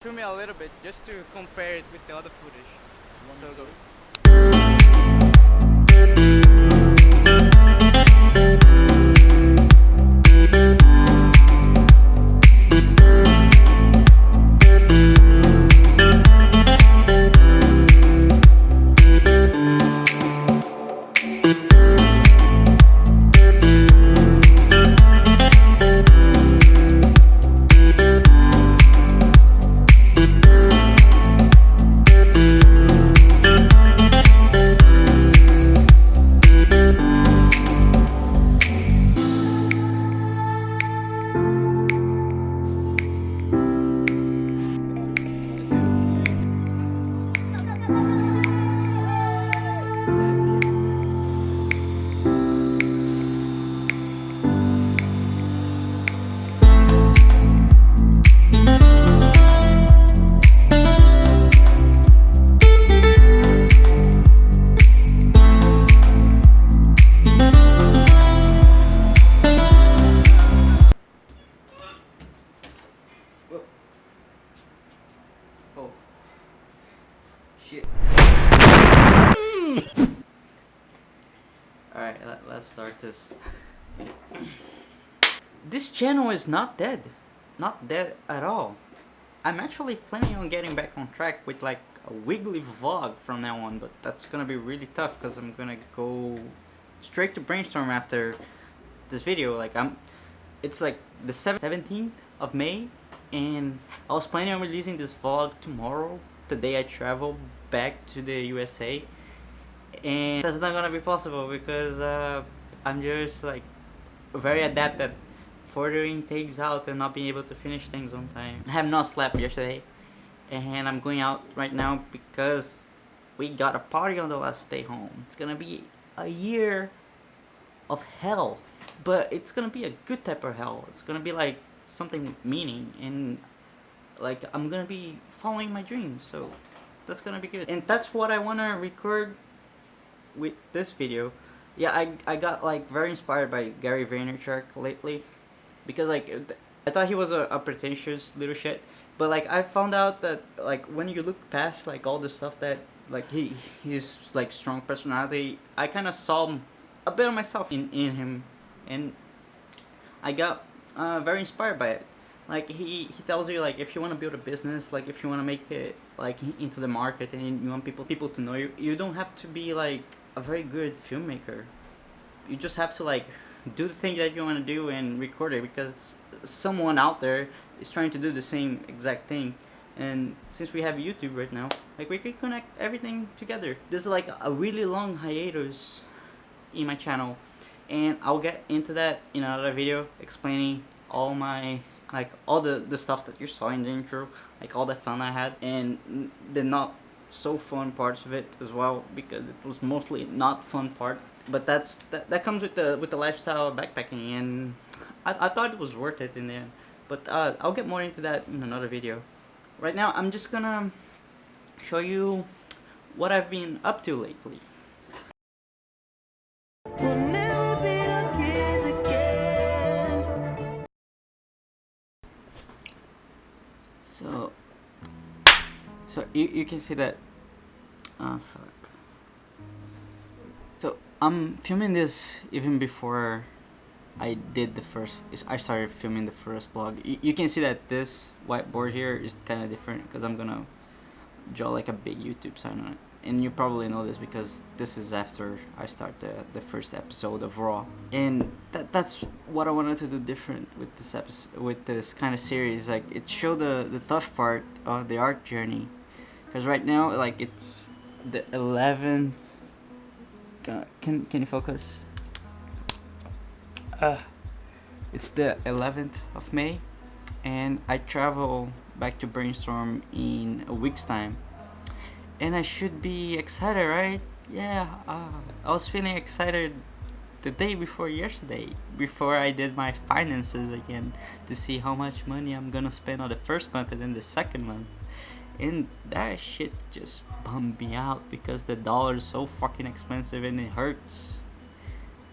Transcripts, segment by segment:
Film me a little bit just to compare it with the other footage. So go. Oh. Shit. Alright, let's start this. This channel is not dead. Not dead at all. I'm actually planning on getting back on track with like a weekly vlog from now on, but that's gonna be really tough because I'm gonna go straight to brainstorm after this video. It's like the 17th of May, and I was planning on releasing this vlog tomorrow, the day I travel back to the USA, and that's not gonna be possible because I'm just like very adept at furthering things out and not being able to finish things on time. I have not slept yesterday, and I'm going out right now because we got a party on the last day home. It's gonna be a year of hell, but it's gonna be a good type of hell. It's gonna be like something with meaning, and like I'm gonna be following my dreams, so that's gonna be good. And that's what I wanna record with this video. Yeah, I got like very inspired by Gary Vaynerchuk lately, because like I thought he was a pretentious little shit, but like I found out that like when you look past like all the stuff that like his like strong personality, I kind of saw a bit of myself in him, and I got very inspired by it. Like he tells you like if you want to build a business, like if you want to make it like into the market and you want people to know you, you don't have to be like a very good filmmaker. You just have to like do the thing that you want to do and record it, because someone out there is trying to do the same exact thing. And since we have YouTube right now, like we can connect everything together. This is like a really long hiatus in my channel, and I'll get into that in another video explaining all my like all the stuff that you saw in the intro, like all the fun I had and the not so fun parts of it as well, because it was mostly not fun part. But that comes with the lifestyle of backpacking, and I thought it was worth it in the end. But I'll get more into that in another video. Right now I'm just gonna show you what I've been up to lately. We'll never be those kids again. So you can see that. Fuck. So I'm filming this even before I started filming the first vlog. You can see that this whiteboard here is kind of different because I'm gonna draw like a big YouTube sign on it. And you probably know this because this is after I start the first episode of Raw. And that's what I wanted to do different with this episode, with this kind of series. Like it showed the tough part of the art journey. Because right now, like it's the 11th. Can you focus? It's the 11th of May, and I travel back to Brainstorm in a week's time, and I should be excited, right? Yeah, I was feeling excited the day before yesterday, before I did my finances again, to see how much money I'm gonna spend on the first month and then the second month. And that shit just bummed me out because the dollar is so fucking expensive and it hurts.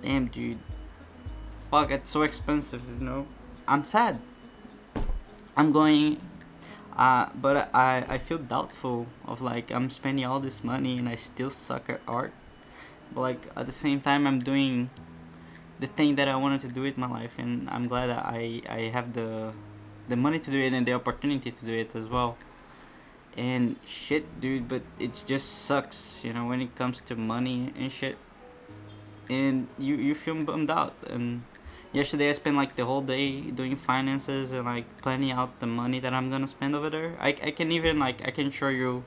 Damn, dude. Fuck, it's so expensive, you know. I'm sad. But I feel doubtful of like I'm spending all this money and I still suck at art. But like at the same time, I'm doing the thing that I wanted to do with my life, and I'm glad that I have the money to do it and the opportunity to do it as well. And shit, dude, but it just sucks, you know, when it comes to money and shit. And you feel bummed out. And yesterday I spent like the whole day doing finances and like planning out the money that I'm gonna spend over there. I can even like I can show you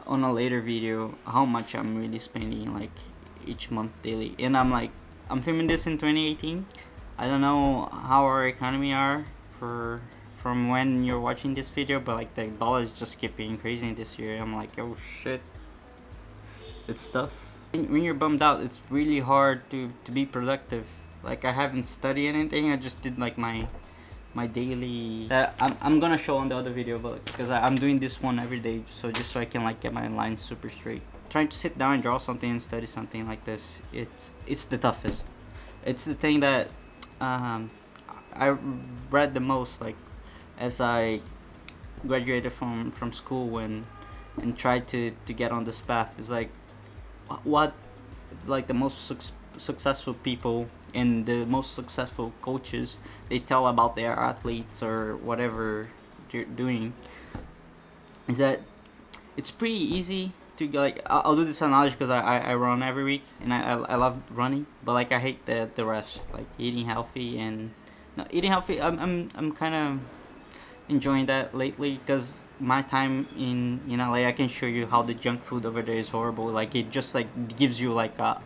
on a later video how much I'm really spending like each month daily. And I'm filming this in 2018. I don't know how our economy are for from when you're watching this video, but like the dollars just keep increasing this year. I'm like, oh shit, it's tough. When you're bummed out, it's really hard to be productive. Like I haven't studied anything. I just did like my daily that I'm gonna show on the other video, but because I'm doing this one every day, so just so I can like get my lines super straight. Trying to sit down and draw something and study something like this, it's the toughest. It's the thing that I read the most, like as I graduated from school and tried to get on this path. Is like what like the most successful people and the most successful coaches, they tell about their athletes or whatever they're doing, is that it's pretty easy to like I'll do this analogy because I run every week and I love running, but like I hate the rest, like eating healthy. And no, eating healthy, I'm kind of enjoying that lately because my time in LA, I can show you how the junk food over there is horrible. Like it just like gives you like a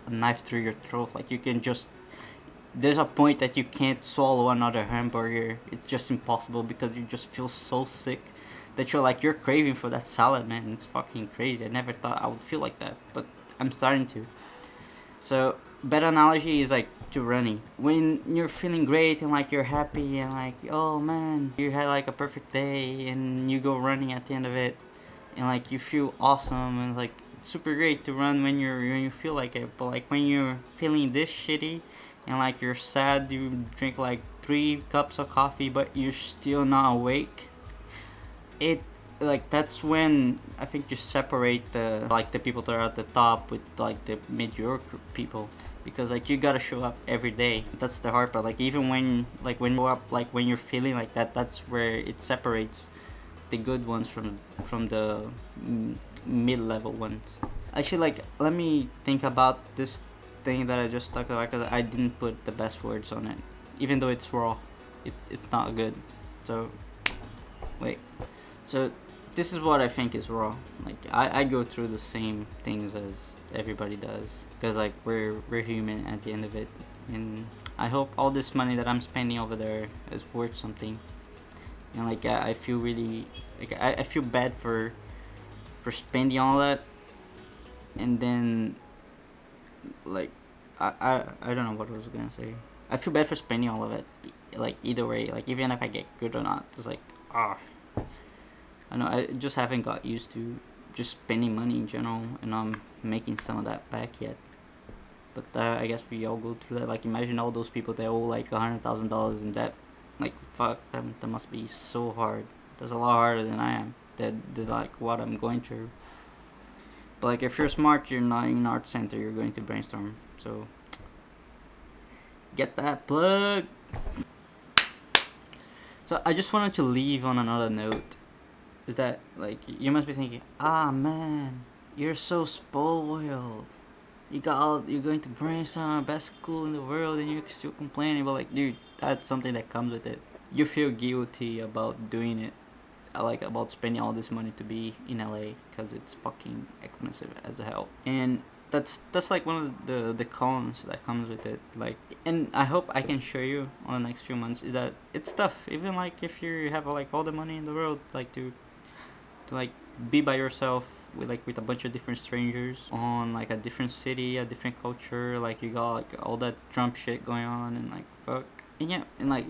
knife through your throat. Like you can just there's a point that you can't swallow another hamburger. It's just impossible because you just feel so sick that you're craving for that salad, man. It's fucking crazy. I never thought I would feel like that, but I'm starting to. So better analogy is like to running. When you're feeling great and like you're happy and like, oh man, you had like a perfect day and you go running at the end of it and like you feel awesome and it's like super great to run when you feel like it. But like when you're feeling this shitty and like you're sad, you drink like 3 cups of coffee but you're still not awake. It like that's when I think you separate the people that are at the top with like the mediocre people, because like you gotta show up every day. That's the hard part. Like even when you go up, like when you're feeling like that, that's where it separates the good ones from the mid-level ones. Actually, like let me think about this thing that I just talked about because I didn't put the best words on it, even though it's raw. It's not good. So wait. So this is what I think is raw. Like I go through the same things as everybody does because like we're human at the end of it. And I hope all this money that I'm spending over there is worth something. And like I feel really like I feel bad for spending all that. And then like I don't know what I was gonna say. I feel bad for spending all of it. Like either way, like even if I get good or not, it's like I know I just haven't got used to just spending money in general, and I'm making some of that back yet. But I guess we all go through that. Like imagine all those people that owe like $100,000 in debt. Like fuck, that must be so hard. That's a lot harder than I am. That like what I'm going through. But like if you're smart, you're not in art center. You're going to brainstorm. So get that plug. So I just wanted to leave on another note. Is that like you must be thinking, man, you're so spoiled. You're going to brainstorm best school in the world and you're still complaining. But like, dude, that's something that comes with it. You feel guilty about doing it. I like about spending all this money to be in LA because it's fucking expensive as hell. And that's like one of the cons that comes with it. Like, and I hope I can show you on the next few months is that it's tough. Even like if you have like all the money in the world, like to like be by yourself with a bunch of different strangers on like a different city, a different culture. Like you got like all that Trump shit going on and like fuck. And yeah, and like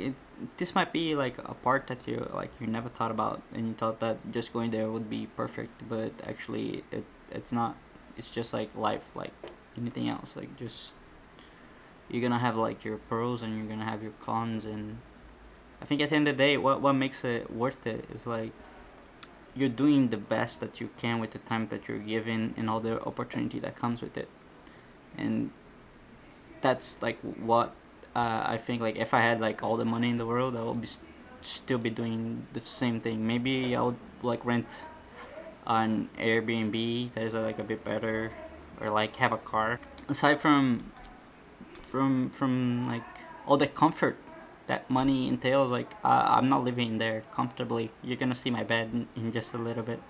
this might be like a part that you never thought about and you thought that just going there would be perfect, but actually it's not. It's just like life, like anything else. Like just you're gonna have like your pros and you're gonna have your cons, and I think at the end of the day, what makes it worth it is like you're doing the best that you can with the time that you're given and all the opportunity that comes with it. And that's like what I think. Like if I had like all the money in the world, I would still be doing the same thing. Maybe I would like rent on Airbnb that is like a bit better, or like have a car. Aside from like all the comfort that money entails, like I'm not living there comfortably. You're gonna see my bed in just a little bit,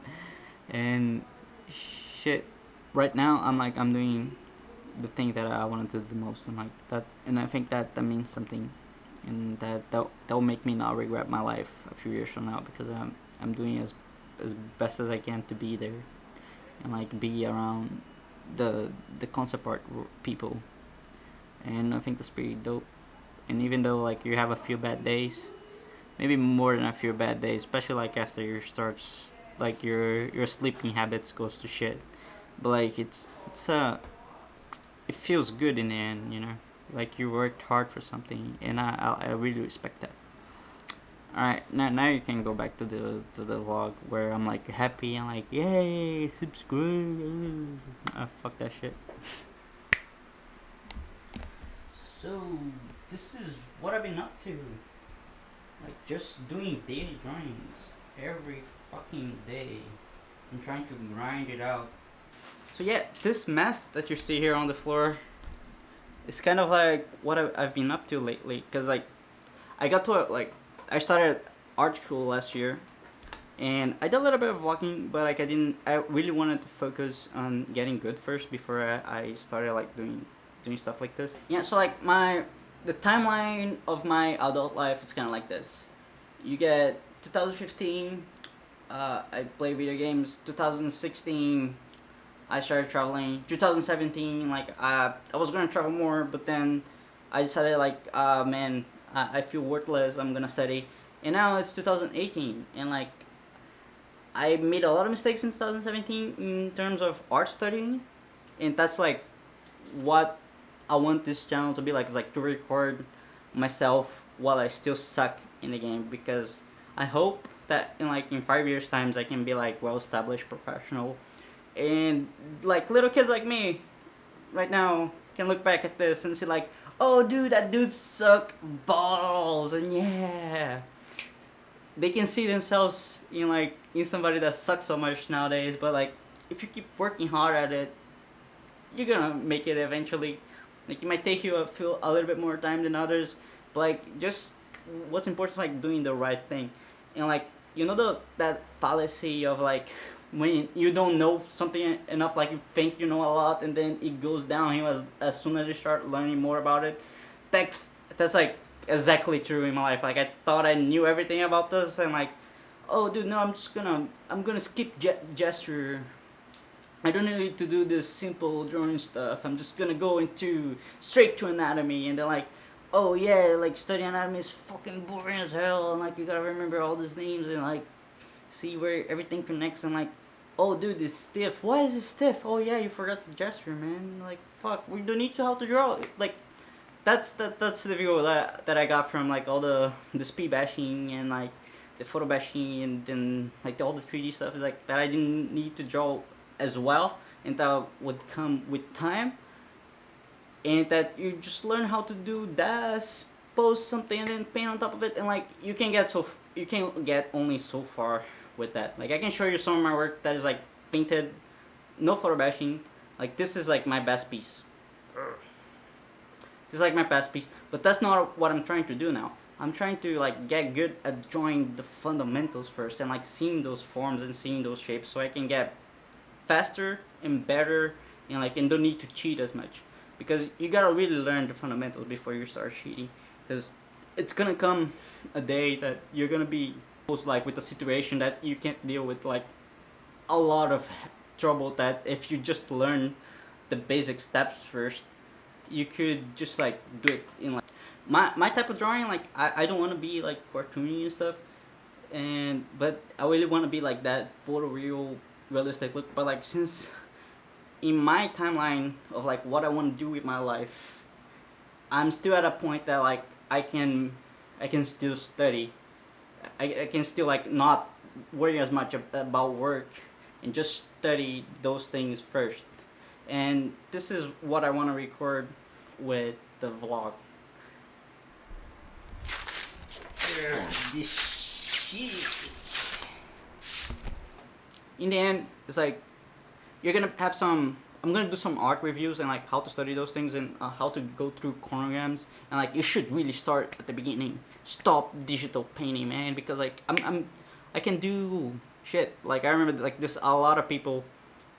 and shit. Right now, I'm doing the thing that I want to do the most, and like that, and I think that means something, and that will make me not regret my life a few years from now, because I'm doing as best as I can to be there, and like be around the concept art people, and I think that's pretty dope. And even though like you have a few bad days, maybe more than a few bad days, especially like after you starts like your sleeping habits goes to shit, but like it's it feels good in the end, you know. Like you worked hard for something, and I really respect that. All right, now you can go back to the vlog where I'm like happy and like yay subscribe. Fuck that shit. So this is what I've been up to. Like just doing daily drawings every fucking day. I'm trying to grind it out. So yeah, this mess that you see here on the floor is kind of like what I've been up to lately. Cause like I got to I started art school last year, and I did a little bit of vlogging, but like I really wanted to focus on getting good first before I started like doing stuff like this. Yeah, so like the timeline of my adult life is kind of like this. You get 2015, I play video games. 2016, I started traveling. 2017, like I was gonna travel more, but then I decided like man, I feel worthless. I'm gonna study, and now it's 2018, and like I made a lot of mistakes in 2017 in terms of art studying, and that's like what I want this channel to be like. Is like to record myself while I still suck in the game, because I hope that in 5 years times I can be like well established professional, and like little kids like me right now can look back at this and see like, oh dude, that dude suck balls, and yeah, they can see themselves in somebody that sucks so much nowadays. But like if you keep working hard at it, you're gonna make it eventually. Like it might take you a little bit more time than others, but like just what's important is like doing the right thing. And like that fallacy of like when you don't know something enough, like you think you know a lot, and then it goes downhill as soon as you start learning more about it. That's like exactly true in my life. Like I thought I knew everything about this, and like, oh dude, no, I'm gonna skip gesture. I don't need to do this simple drawing stuff. I'm just gonna go straight to anatomy, and they're like, oh yeah, like studying anatomy is fucking boring as hell, and like you gotta remember all these names and like see where everything connects, and like, oh dude, it's stiff. Why is it stiff? Oh yeah, you forgot the gesture, man. Like fuck, we don't need to how to draw. Like that's the view that I got from like all the speed bashing and like the photo bashing, and then like all the 3D stuff is like that I didn't need to draw as well, and that would come with time, and that you just learn how to do that, post something, and then paint on top of it, and like you can get only so far with that. Like I can show you some of my work that is like painted, no photo bashing. Like this is like my best piece. This is like my best piece, but that's not what I'm trying to do now. I'm trying to like get good at drawing the fundamentals first, and like seeing those forms and seeing those shapes, so I can get faster and better, and don't need to cheat as much, because you gotta really learn the fundamentals before you start cheating, because it's gonna come a day that you're gonna be like with a situation that you can't deal with like a lot of trouble, that if you just learn the basic steps first, you could just like do it in like my type of drawing. Like I don't want to be like cartoony and stuff, but I really want to be like that photo realistic look. But like since in my timeline of like what I want to do with my life, I'm still at a point that like I can I can still study. I can still like not worry as much about work and just study those things first. And this is what I want to record with the vlog. This shit. In the end, it's like you're gonna have some. I'm gonna do some art reviews and like how to study those things and how to go through chronograms, and like you should really start at the beginning. Stop digital painting, man, because like I can do shit. Like I remember like there's a lot of people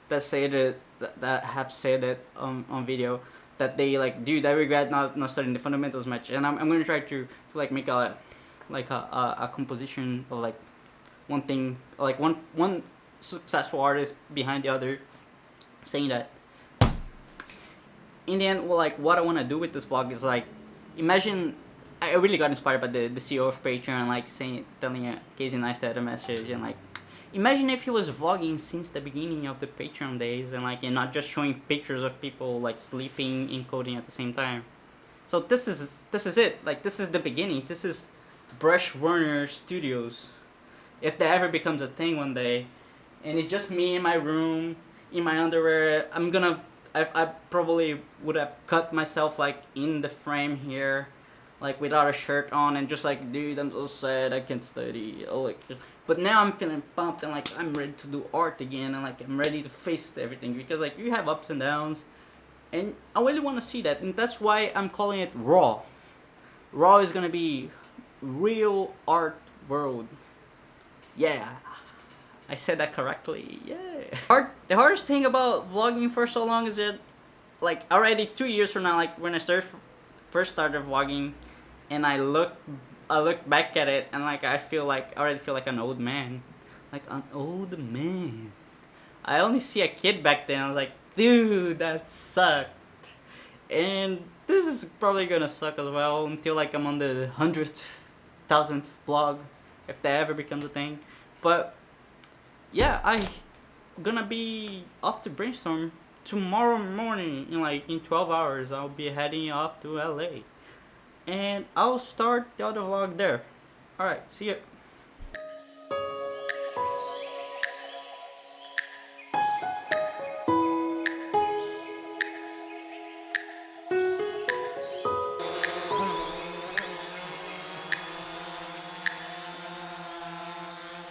that say that have said it on video that they like, dude, I regret not studying the fundamentals much, and I'm gonna try to like make a composition of like one thing, like one successful artist behind the other, saying that in the end, well, like what I want to do with this vlog is like, imagine I really got inspired by the CEO of Patreon, like telling Casey Neistat a message, and like imagine if he was vlogging since the beginning of the Patreon days, and like and not just showing pictures of people like sleeping and coding at the same time. So this is it. Like this is the beginning. This is Brush Warner Studios, if that ever becomes a thing one day, and it's just me in my room in my underwear. I probably would have cut myself like in the frame here, like without a shirt on, and just like, dude, I'm so sad I can't study. Oh, like, but now I'm feeling pumped and like I'm ready to do art again, and like I'm ready to face everything, because like you have ups and downs, and I really want to see that, and that's why I'm calling it raw. Raw is gonna be real art world. Yeah, I said that correctly. Yeah. The hardest thing about vlogging for so long is that, like, already 2 years from now, like when I first started vlogging, and I look back at it, and like I already feel like an old man, like an old man. I only see a kid back then. I was like, dude, that sucked. And this is probably gonna suck as well until like I'm on the 100,000th vlog, if that ever becomes a thing. But yeah, I'm gonna be off to Brainstorm tomorrow morning. In 12 hours, I'll be heading off to LA, and I'll start the other vlog there. Alright, see ya.